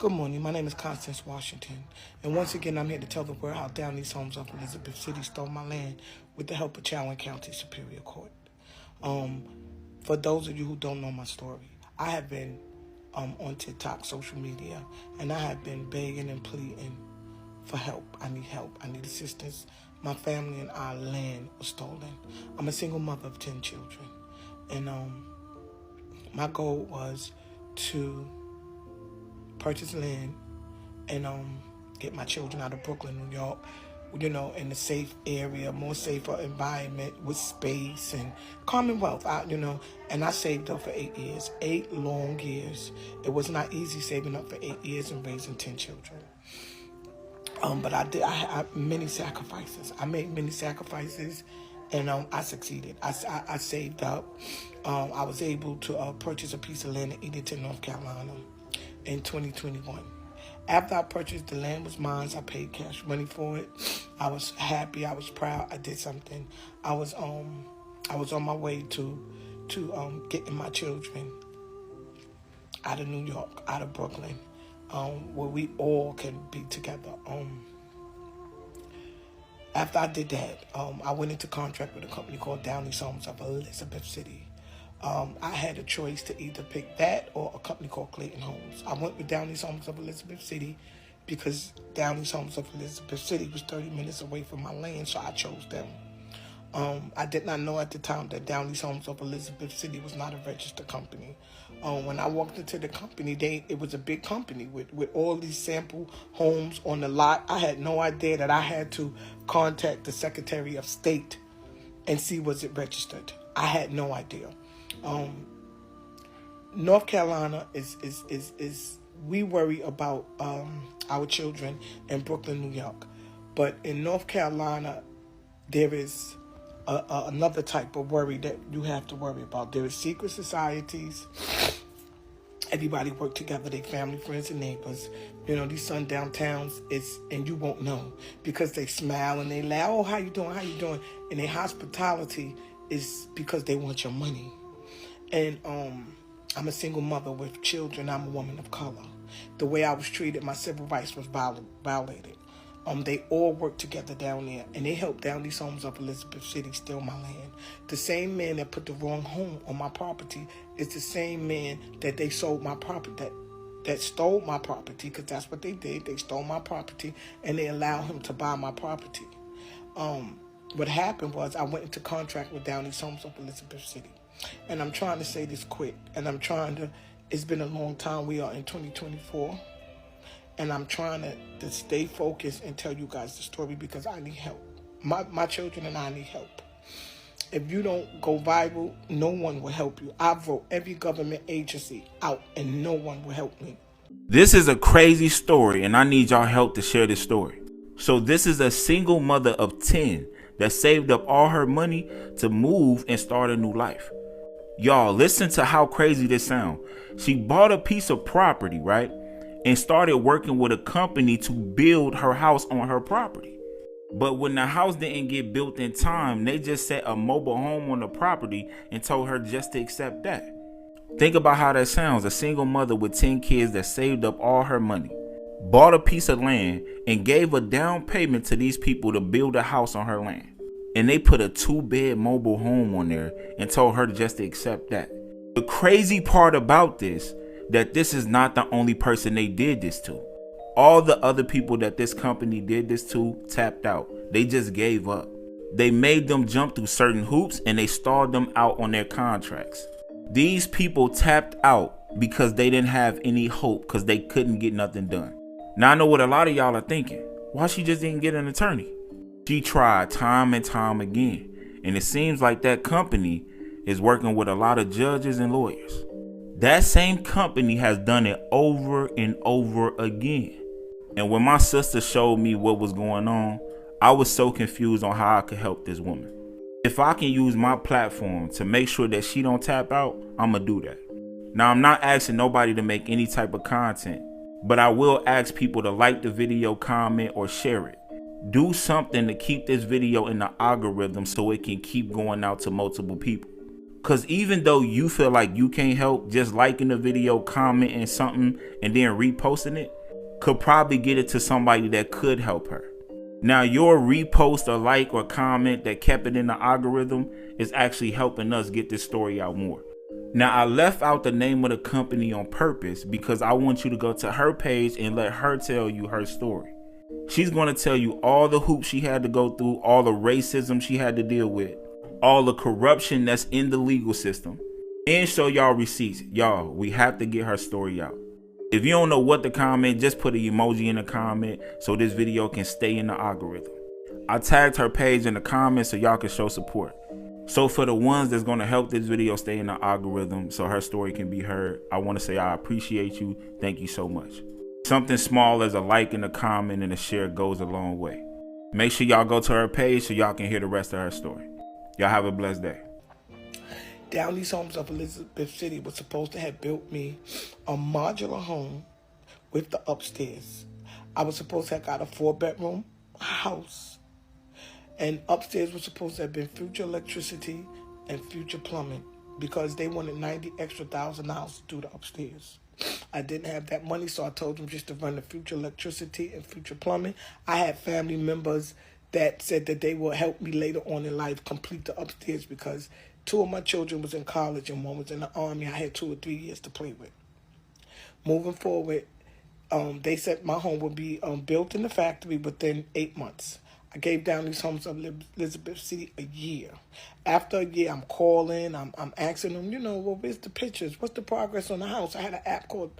Good morning. My name is Constance Washington, and once again, I'm here to tell the world how down these homes of Elizabeth City stole my land with the help of Chowan County Superior Court. For those of you who don't know my story, I have been on TikTok, social media, and I have been begging and pleading for help. I need help. I need assistance. My family and our land was stolen. I'm a single mother of 10 children, and my goal was to purchase land and get my children out of Brooklyn, New York, in a safe area, more safer environment with space and commonwealth, and I saved up for 8 years, 8 long years. It was not easy saving up for 8 years and raising 10 children. But I many sacrifices. I made many sacrifices, and I succeeded. I saved up. I was able to purchase a piece of land in Edenton, North Carolina in 2021. After I purchased the land was mine, I paid cash money for it. I was happy. I was proud. I did something. I was on my way to getting my children out of New York, out of Brooklyn, where we all can be together. After I did that, I went into contract with a company called Downey's Homes of Elizabeth City. I had a choice to either pick that or a company called Clayton Homes. I went with Downey's Homes of Elizabeth City because Downey's Homes of Elizabeth City was 30 minutes away from my land, so I chose them. I did not know at the time that Downey's Homes of Elizabeth City was not a registered company. When I walked into the company, it was a big company with all these sample homes on the lot. I had no idea that I had to contact the Secretary of State and see was it registered. I had no idea. North Carolina is we worry about our children in Brooklyn, New York, but in North Carolina there is another type of worry that you have to worry about. There is secret societies. Everybody work together, they family, friends, and neighbors. These sundown towns, and you won't know because they smile and they laugh. Oh, how you doing? How you doing? And their hospitality is because they want your money. And I'm a single mother with children. I'm a woman of color. The way I was treated, my civil rights was violated. They all work together down there, and they helped Downey's Homes of Elizabeth City steal my land. The same man that put the wrong home on my property is the same man that they sold my property, that stole my property, because that's what they did. They stole my property, and they allowed him to buy my property. What happened was I went into contract with Downey's Homes of Elizabeth City. And I'm trying to say this quick, and it's been a long time. We are in 2024, and I'm trying to stay focused and tell you guys the story because I need help. My children and I need help. If you don't go viral, no one will help you. I wrote every government agency out, and no one will help me. This is a crazy story, and I need y'all help to share this story. So this is a single mother of 10 that saved up all her money to move and start a new life. Y'all, listen to how crazy this sounds. She bought a piece of property, right? And started working with a company to build her house on her property. But when the house didn't get built in time, they just set a mobile home on the property and told her just to accept that. Think about how that sounds. A single mother with 10 kids that saved up all her money, bought a piece of land, and gave a down payment to these people to build a house on her land. And they put a 2-bed mobile home on there and told her just to accept that. The crazy part about this, that this is not the only person they did this to. All the other people that this company did this to tapped out. They just gave up. They made them jump through certain hoops and they stalled them out on their contracts. These people tapped out because they didn't have any hope because they couldn't get nothing done. Now I know what a lot of y'all are thinking. Why she just didn't get an attorney? She tried time and time again, and it seems like that company is working with a lot of judges and lawyers. That same company has done it over and over again. And when my sister showed me what was going on, I was so confused on how I could help this woman. If I can use my platform to make sure that she don't tap out, I'ma do that. Now, I'm not asking nobody to make any type of content, but I will ask people to like the video, comment, or share it. Do something to keep this video in the algorithm so it can keep going out to multiple people. Cause even though you feel like you can't help, just liking the video, commenting something, and then reposting it could probably get it to somebody that could help her. Now your repost or like or comment that kept it in the algorithm is actually helping us get this story out more. Now I left out the name of the company on purpose because I want you to go to her page and let her tell you her story. She's going to tell you all the hoops she had to go through, all the racism she had to deal with, all the corruption that's in the legal system, and show y'all receipts. Y'all, we have to get her story out. If you don't know what to comment, just put an emoji in the comment so this video can stay in the algorithm. I tagged her page in the comments so y'all can show support. So for the ones that's going to help this video stay in the algorithm so her story can be heard, I want to say I appreciate you. Thank you so much. Something small as a like and a comment and a share goes a long way. Make sure y'all go to her page so y'all can hear the rest of her story. Y'all have a blessed day. Downey's Homes of Elizabeth City was supposed to have built me a modular home with the upstairs. I was supposed to have got a 4-bedroom house. And upstairs was supposed to have been future electricity and future plumbing because they wanted $90,000 extra to do the upstairs. I didn't have that money, so I told them just to run the future electricity and future plumbing. I had family members that said that they would help me later on in life complete the upstairs because 2 of my children was in college and 1 was in the Army. I had 2 or 3 years to play with. Moving forward, they said my home would be built in the factory within 8 months. I gave Downey's Homes of Elizabeth City a year. After a year, I'm calling, I'm asking them, well, where's the pictures? What's the progress on the house? I had an app called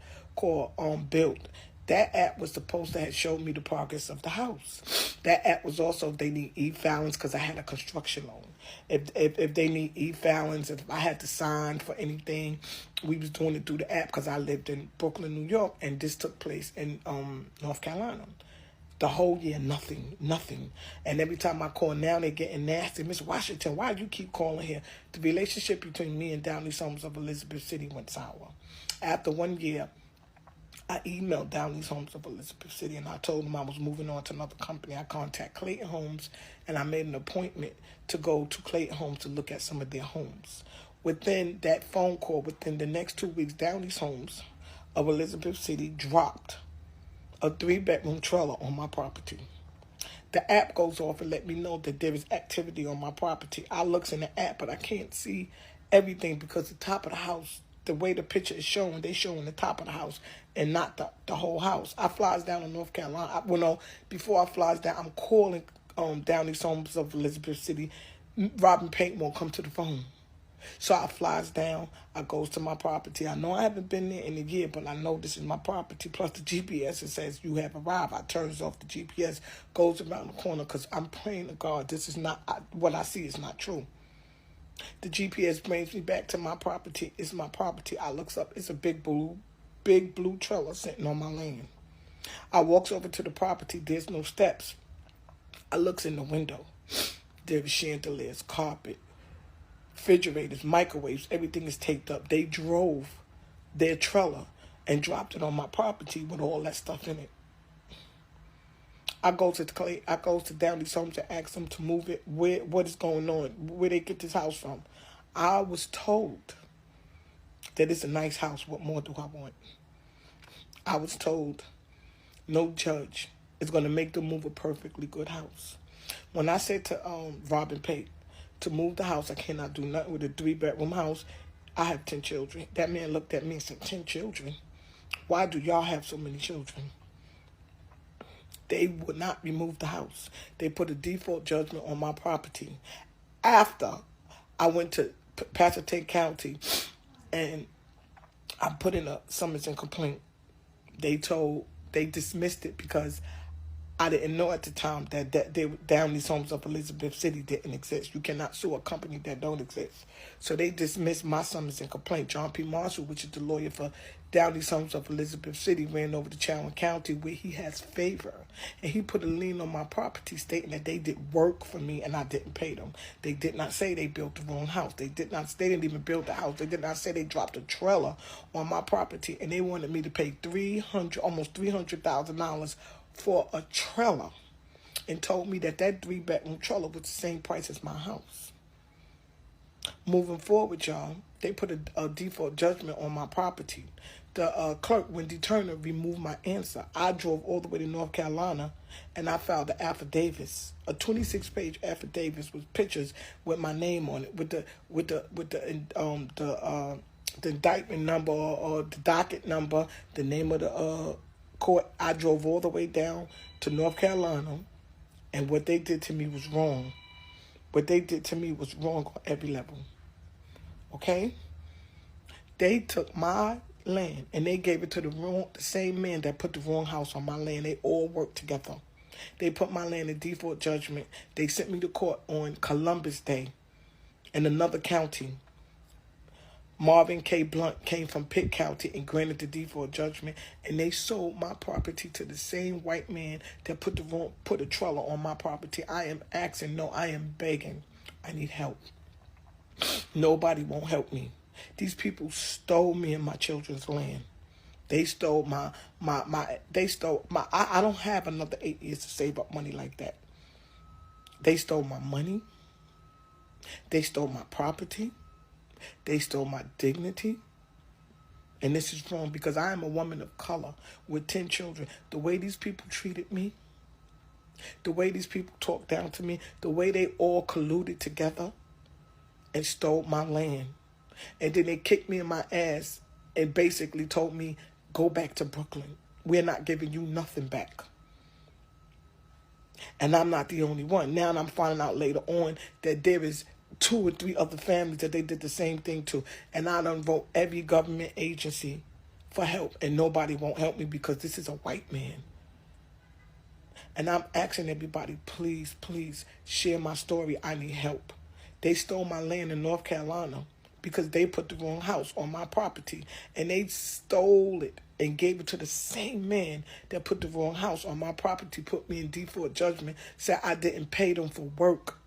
Built. That app was supposed to have showed me the progress of the house. That app was also, if they need e-filings, because I had a construction loan. If they need e-filings, if I had to sign for anything, we was doing it through the app because I lived in Brooklyn, New York, and this took place in North Carolina. The whole year, nothing. And every time I call now, they're getting nasty. Miss Washington, why do you keep calling here? The relationship between me and Downey's Homes of Elizabeth City went sour. After 1 year, I emailed Downey's Homes of Elizabeth City, and I told them I was moving on to another company. I contacted Clayton Homes, and I made an appointment to go to Clayton Homes to look at some of their homes. Within that phone call, within the next 2 weeks, Downey's Homes of Elizabeth City dropped a 3-bedroom trailer on my property. The app goes off and let me know that there is activity on my property. I looks in the app, but I can't see everything because the top of the house, the way the picture is showing, they showing the top of the house and not the whole house. I flies down to North Carolina. Before I flies down, I'm calling Downey's Homes of Elizabeth City. Robin Paint won't come to the phone. So I flies down, I goes to my property. I know I haven't been there in a year, but I know this is my property. Plus the GPS, it says you have arrived. I turns off the GPS, goes around the corner because I'm praying to God. This is not, what I see is not true. The GPS brings me back to my property. It's my property. I looks up, it's a big blue trailer sitting on my land. I walks over to the property, there's no steps. I looks in the window. There's chandeliers, carpet, refrigerators, microwaves, everything is taped up. They drove their trailer and dropped it on my property with all that stuff in it. I go to Downey's Homes to ask them to move it. What is going on? Where they get this house from? I was told that it's a nice house. What more do I want? I was told no judge is going to make them move a perfectly good house. When I said to Robin Pate, to move the house, I cannot do nothing with a 3-bedroom house. I have 10 children. That man looked at me and said, 10 children? Why do y'all have so many children? They would not remove the house. They put a default judgment on my property. After I went to Passatate County and I put in a summons and complaint, they dismissed it because I didn't know at the time that Downey's Homes of Elizabeth City didn't exist. You cannot sue a company that don't exist. So they dismissed my summons and complaint. John P. Marshall, which is the lawyer for Downey's Homes of Elizabeth City, ran over to Chowan County where he has favor. And he put a lien on my property stating that they did work for me and I didn't pay them. They did not say they built the wrong house. They didn't even build the house. They did not say they dropped a trailer on my property. And they wanted me to pay almost $300,000 for a trailer and told me that 3-bedroom trailer was the same price as my house. Moving forward, y'all, they put a default judgment on my property. The clerk, Wendy Turner, removed my answer. I drove all the way to North Carolina, and I filed the affidavits, a 26-page affidavit with pictures with my name on it, with the indictment number or the docket number, the name of the court. I drove all the way down to North Carolina, and what they did to me was wrong. What they did to me was wrong on every level. Okay? They took my land and they gave it to the same man that put the wrong house on my land. They all worked together. They put my land in default judgment. They sent me to court on Columbus Day in another county. Marvin K. Blunt came from Pitt County and granted the default judgment, and they sold my property to the same white man that put a trailer on my property. I am asking, no, I am begging. I need help. Nobody won't help me. These people stole me and my children's land. They stole I don't have another 8 years to save up money like that. They stole my money. They stole my property. They stole my dignity. And this is wrong because I am a woman of color with 10 children. The way these people treated me, the way these people talked down to me, the way they all colluded together and stole my land. And then they kicked me in my ass and basically told me, go back to Brooklyn. We're not giving you nothing back. And I'm not the only one. Now I'm finding out later on that there is 2 or 3 other families that they did the same thing to. And I done wrote every government agency for help. And nobody won't help me because this is a white man. And I'm asking everybody, please, please share my story. I need help. They stole my land in North Carolina because they put the wrong house on my property. And they stole it and gave it to the same man that put the wrong house on my property, put me in default judgment, said I didn't pay them for work.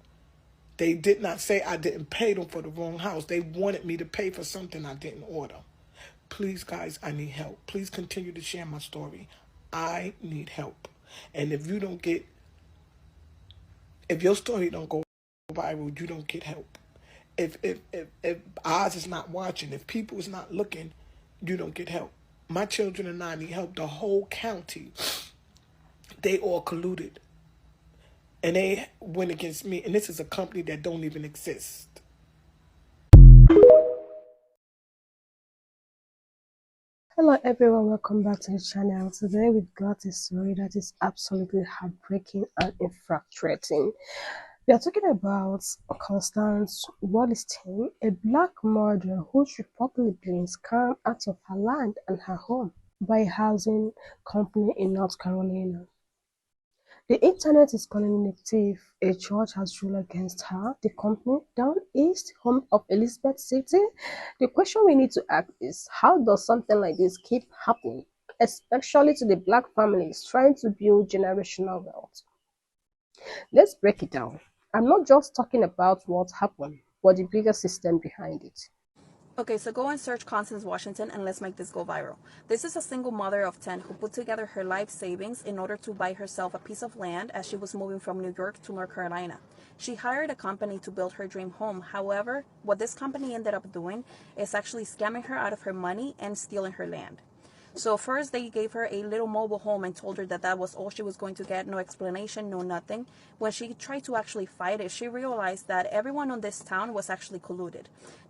They did not say I didn't pay them for the wrong house. They wanted me to pay for something I didn't order. Please, guys, I need help. Please continue to share my story. I need help. And if your story don't go viral, you don't get help. If Oz is not watching, if people is not looking, you don't get help. My children and I need help. The whole county, they all colluded. And they went against me. And this is a company that don't even exist. Hello everyone, welcome back to the channel. Today we've got a story that is absolutely heartbreaking and infuriating. We are talking about Constance Washington, a black mother who reportedly been scammed out of her land and her home by a housing company in North Carolina. The internet is calling it a thief. A judge has ruled against her, the company, down east, home of Elizabeth City. The question we need to ask is, how does something like this keep happening, especially to the black families trying to build generational wealth? Let's break it down. I'm not just talking about what happened, but the bigger system behind it. Okay, so go and search Constance Washington and let's make this go viral. This is a single mother of 10 who put together her life savings in order to buy herself a piece of land as she was moving from New York to North Carolina. She hired a company to build her dream home. However, what this company ended up doing is actually scamming her out of her money and stealing her land. So first they gave her a little mobile home and told her that that was all she was going to get, no explanation, no nothing. When she tried to actually fight it, she realized that everyone on this town was actually colluded.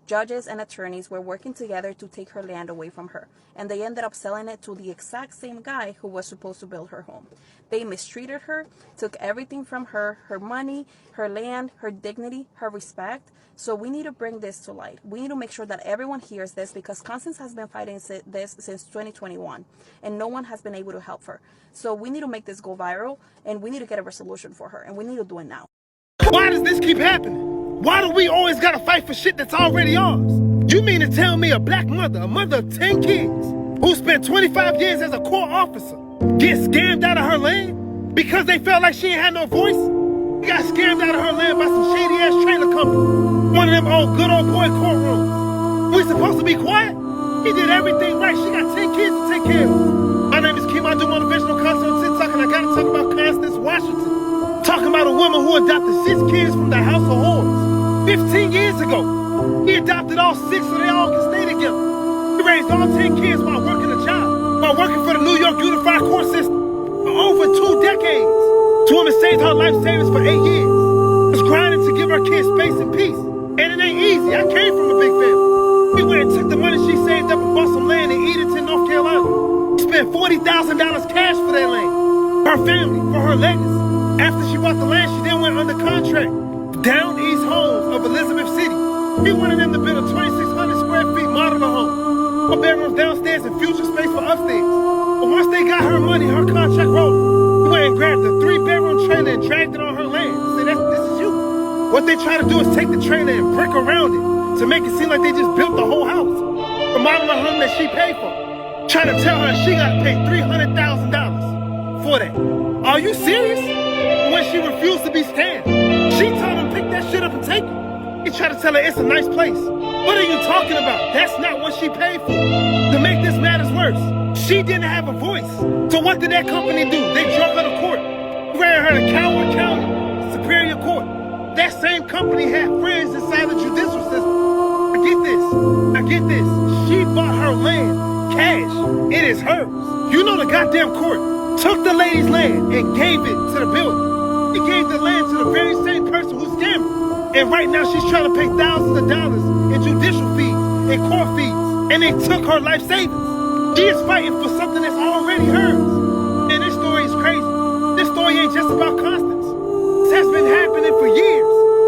Judges and attorneys were working together to take her land away from her, and they ended up selling it to the exact same guy who was supposed to build her home. They mistreated her, took everything from her, her money, her land, her dignity, her respect. So we need to bring this to light. We need to make sure that everyone hears this because Constance has been fighting this since 2021 and no one has been able to help her. So we need to make this go viral and we need to get a resolution for her and we need to do it now. Why does this keep happening? Why do we always gotta fight for shit that's already ours? You mean to tell me a black mother, a mother of 10 kids, who spent 25 years as a court officer, gets scammed out of her land because they felt like she ain't had no voice? She got scammed out of her land by some shady-ass trailer company. One of them old good old boy courtrooms. We supposed to be quiet? He did everything right. She got 10 kids to take care of. My name is Kim. I do motivational content on TikTok, and I gotta talk about Constance Washington. Talking about a woman who adopted 6 kids from the house of horrors 15 years ago. He adopted all 6 so they all can stay together. He raised all 10 kids while working a job, while working for the New York Unified Court System for over 2 decades. 2 women saved her life savings for 8 years. Was grinding to give her kids space and peace. And it ain't easy. I came from a big family. We went and took the money she saved up and bought some land in Edenton, North Carolina. We spent $40,000 cash for that land. Her family, for her legacy. After she bought the land, she then went under contract. Down East Homes of Elizabeth City. We wanted them to build a 2,600 square feet modular home. 4 bedrooms downstairs and future space for upstairs. But once they got her money, her contract rolled. We went and grabbed a 3-bedroom trailer and dragged it on her land. Said, this is you. What they try to do is take the trailer and brick around it to make it seem like they just built the whole house. The modular home that she paid for. Trying to tell her she got to pay $300,000 for that. Are you serious? When she refused to be scammed, she told him pick that shit up and take it. He tried to tell her it's a nice place. What are you talking about? That's not what she paid for. To make this matters worse, she didn't have a voice. So what did that company do? They drove her to court. Ran her to Coward County Superior Court. That same company had friends inside the judicial system. Now get this. She bought her land cash. It is hers. You know the goddamn court took the lady's land and gave it to the builder. He gave the land to the very same person who scammed her. And right now she's trying to pay thousands of dollars in judicial fees and court fees. And they took her life savings. She is fighting for something that's already hers. And this story is crazy. This story ain't just about Constance. This has been happening for years.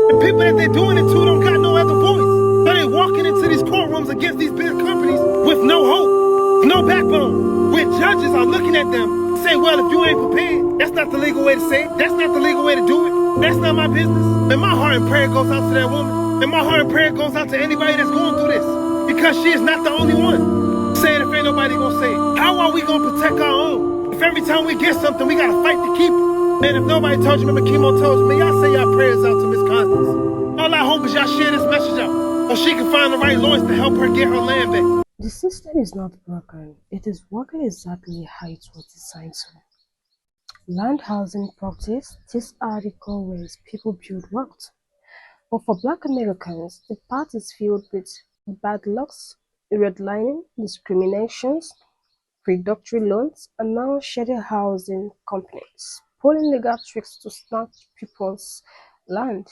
The people that they're doing it to don't got no other voice. So they're walking into these courtrooms against these big companies with no hope, no backbone. When judges are looking at them and say, well, if you ain't prepared, that's not the legal way to say it. That's not the legal way to do it. That's not my business. And my heart and prayer goes out to that woman. And my heart and prayer goes out to anybody that's going through this. Because she is not the only one saying if ain't nobody gonna say it. How are we gonna protect our own? If every time we get something, we gotta fight to keep it. And if nobody told you, remember Chemo told you, man, y'all say y'all prayers out to Miss Constance. All I hope is y'all share this message out so she can find the right lawyers to help her get her land back. The system is not broken. It is working exactly how it was designed to. Land housing properties, these are the core ways people build wealth. But for Black Americans, the path is filled with bad lucks, redlining, discriminations, predatory loans, and now shadow housing companies pulling legal tricks to snatch people's land.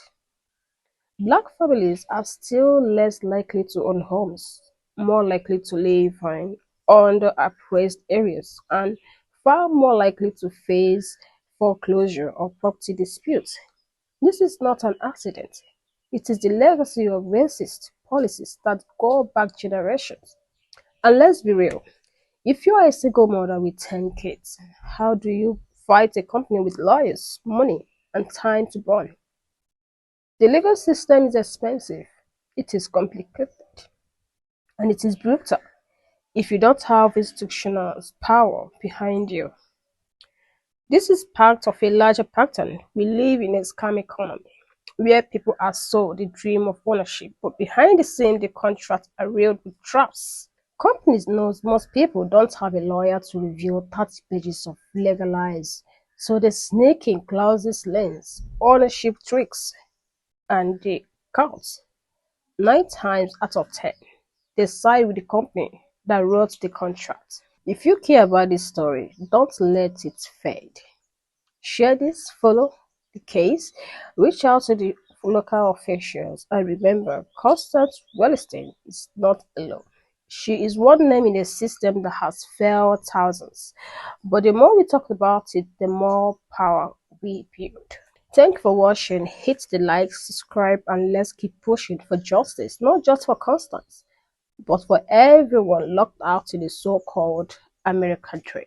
Black families are still less likely to own homes, more likely to live in underappraised areas, and far more likely to face foreclosure or property disputes. This is not an accident. It is the legacy of racist policies that go back generations. And let's be real, if you are a single mother with 10 kids, how do you fight a company with lawyers, money, and time to burn? The legal system is expensive, it is complicated, and it is brutal if you don't have institutional power behind you. This is part of a larger pattern. We live in a scam economy where people are sold the dream of ownership, but behind the scene, the contracts are riddled with traps. Companies know most people don't have a lawyer to review 30 pages of legalized, so they sneak in clauses, lens, ownership tricks, and they count. 9 times out of 10, they side with the company that wrote the contract. If you care about this story, don't let it fade. Share this, follow the case, reach out to the local officials, and remember, Constance Washington is not alone. She is one name in a system that has failed thousands. But the more we talk about it, the more power we build. Thank you for watching. Hit the like, subscribe, and let's keep pushing for justice, not just for Constance, but for everyone locked out in the so-called American dream.